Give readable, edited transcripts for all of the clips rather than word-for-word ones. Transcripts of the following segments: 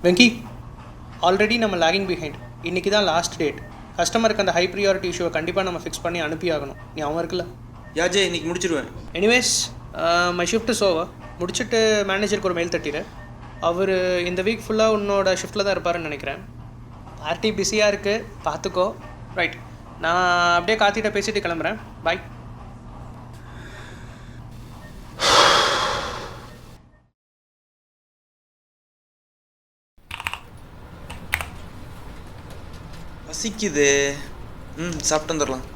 Venky, already நம்ம logging behind. இன்றைக்கி தான் லாஸ்ட் டேட். கஸ்டமருக்கு அந்த ஹை ப்ரியாரிட்டி இஷ்யூவை கண்டிப்பாக நம்ம ஃபிக்ஸ் பண்ணி அனுப்பி ஆகணும். நீ அவன் இருக்குல்ல? யாஜே இன்றைக்கி முடிச்சிடுவேன். Anyways, my shift is over. முடிச்சுட்டு மேனேஜருக்கு ஒரு மெயில் தட்டிடு. அவர் இந்த வீக் ஃபுல்லாக உன்னோட ஷிஃப்ட்டில் தான் இருப்பாருன்னு நினைக்கிறேன். பார்ட்டி பிஸியாக இருக்குது, பார்த்துக்கோ. ரைட், நான் அப்படியே கார்த்திகிட்ட பேசிட்டு கிளம்புறேன். பாய். பசிக்குது. சாப்பிட்டு வந்துடலாம்.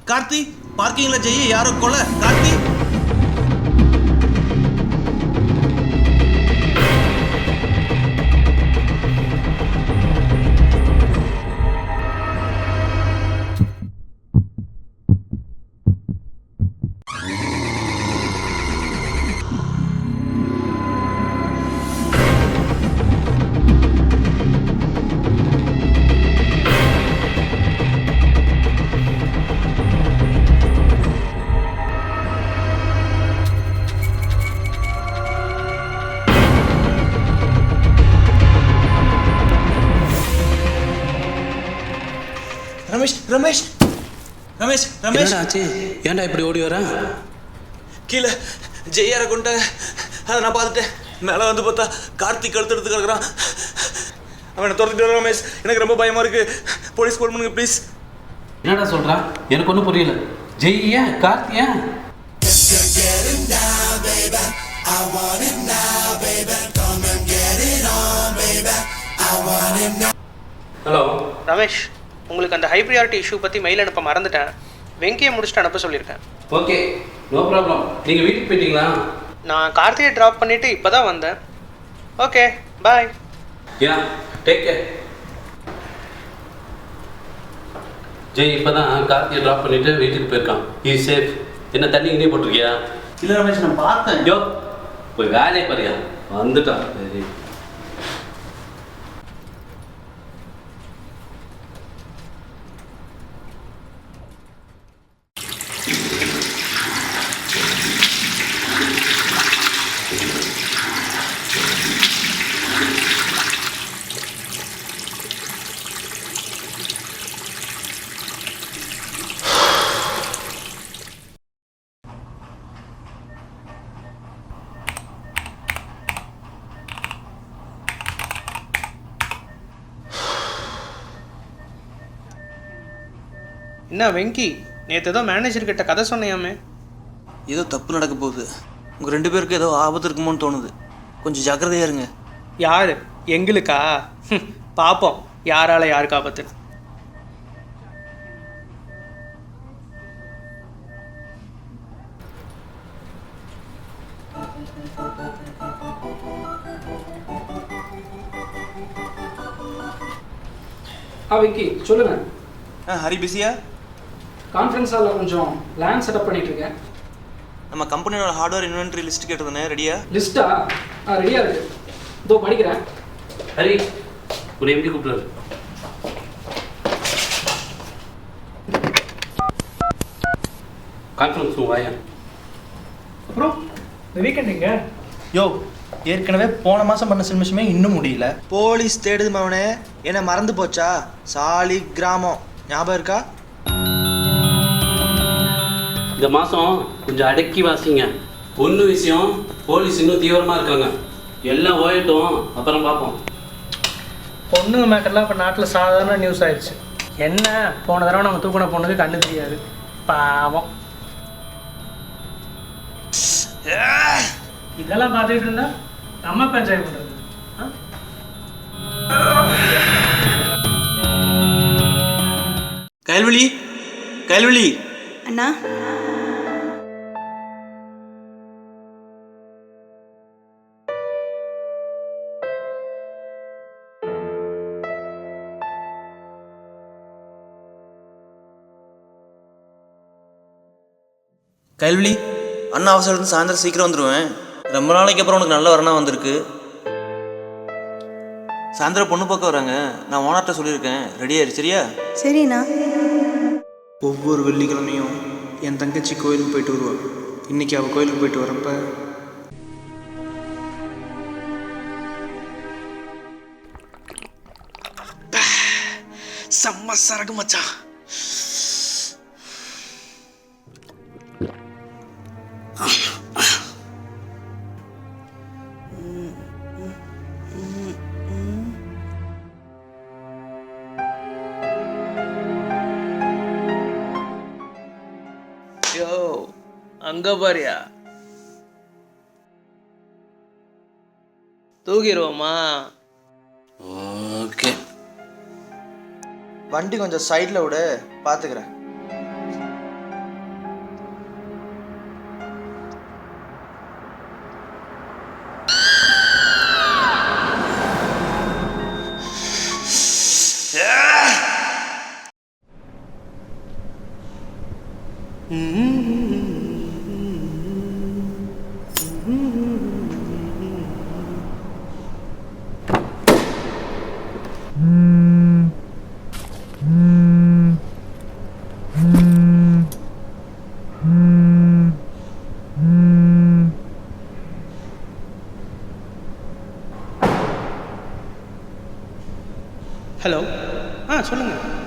கார்த்தி, பார்க்கிங்ல ஜெய் யாரோ கொலை. கார்த்தி, ரமேஷ் ரமேஷ் ரமேஷ் ஆச்சு? ஏன்டா இப்படி ஓடி வர? கீழே ஜெய்யாரை கொண்ட அதை நான் பார்த்துட்டேன். மேலே வந்து பார்த்தா கார்த்திக் கழுத்து எடுத்து கிடக்குறான். அவனை துரத்துட்டு வர ரமேஷ். எனக்கு ரொம்ப பயமா இருக்கு. போலீஸ் கால் பண்ணுங்க ப்ளீஸ். என்னடா சொல்றான்? எனக்கு ஒன்றும் புரியல. ஜெய்யா கார்த்தியா? ஹலோ ரமேஷ், உங்களுக்கு அந்த ஹை ப்ரியாரிட்டி இஷ்யூ பற்றி மெயில் அனுப்ப மறந்துட்டேன். வெங்கியை முடிச்சுட்டு அனுப்ப சொல்லியிருக்கேன். Okay, no problem. நீங்கள் வீட்டுக்கு போயிட்டீங்களா? நான் கார்த்தியை ட்ராப் பண்ணிவிட்டு இப்போ தான் வந்தேன். ஓகே, பாய். யா, டேக் கேர். ஜெய் இப்போ தான் கார்த்தியை ட்ராப் பண்ணிவிட்டு வீட்டுக்கு போயிருக்கான். He safe. என்ன தண்ணி இங்கே போட்டிருக்கியா? இல்லை ரமேஷ், நான் பார்த்தேன். யோ, போய் வேலையை பாருயா. வந்துட்டான். சரி. என்ன வெங்கி, நேற்று ஏதோ மேனேஜர்கிட்ட கதை சொன்னையாமே? ஏதோ தப்பு நடக்க போகுது. உங்கள் 2 பேருக்கு ஏதோ ஆபத்து இருக்குமோன்னு தோணுது. கொஞ்சம் ஜாக்கிரதையாக இருங்க. யார்? எங்களுக்கா? பார்ப்போம் யாரால யாருக்கு ஆபத்து. விக்கி சொல்லுங்க. ஹரி பிஸியா? கான்ஃபரன்ஸ் ஹாலில் கொஞ்சம் லேண்ட் செட்டப் பண்ணிட்டு இருக்கேன். நம்ம கம்பெனியோட ஹார்ட்வேர் இன்வென்ட்ரி லிஸ்ட் கேட்டதுனே ரெடியா? லிஸ்ட்டா? ரெடியாக இருக்கு. இதோ படிக்கிறேன். ஹரி, உன்னை எப்படி கூப்பிடுறாரு? கான்ஃபரன்ஸ் வாயா. அப்புறம் இந்த வீக்கெண்ட் எங்க? யோ, ஏற்கனவே போன மாதம் பண்ண சினிமேஷமே இன்னும் முடியல. போலீஸ் தேடுது மவனே. என்ன மறந்து போச்சா? சாலி கிராமம் ஞாபகம் இருக்கா? இந்த மாதம் கொஞ்சம் அடக்கி வாசிங்க. ஒன்று விஷயம், போலீஸ் இன்னும் தீவிரமாக இருக்காங்க. எல்லாம் ஓயட்டும், அப்புறம் பார்ப்போம். பொண்ணுங்க மேட்டர்லாம் இப்போ நாட்டில் சாதாரண நியூஸ் ஆயிடுச்சு. என்ன, போன தடவை நம்ம தூக்கின பொண்ணுக்கு கண்ணு தெரியாது, பாவம். இதெல்லாம் பார்த்துக்கிட்டு இருந்தா நம்ம பஞ்சாயத்து பண்ணுறது. கயல்விழி, கயல்விழி. அண்ணா கயல்விழி, அண்ணா அவசரம் சாயந்தரம் சீக்கிரம் வந்துடுவேன். ரொம்ப நாளைக்கு அப்புறம் உனக்கு நல்ல வரனா வந்திருக்கு. சாயந்தரம் பொண்ணு பார்க்க வராங்க. நான் ஓனர்கிட்ட சொல்லியிருக்கேன், ரெடி ஆயிடுச்சு. சரியா? சரிண்ணா. ஒவ்வொரு வெள்ளிக்கிழமையும் என் தங்கச்சி கோயிலுக்கு போயிட்டு வருவாள். இன்றைக்கி அவள் கோயிலுக்கு போயிட்டு வரப்ப செம்ம சரக்கு மச்சான். யோ அங்க பாரியா, தூக்கிடுவோமா? ஓகே. வண்டி கொஞ்சம் சைடில் விட பார்த்துக்கிறேன். ஹலோ, சொல்லுங்கள்.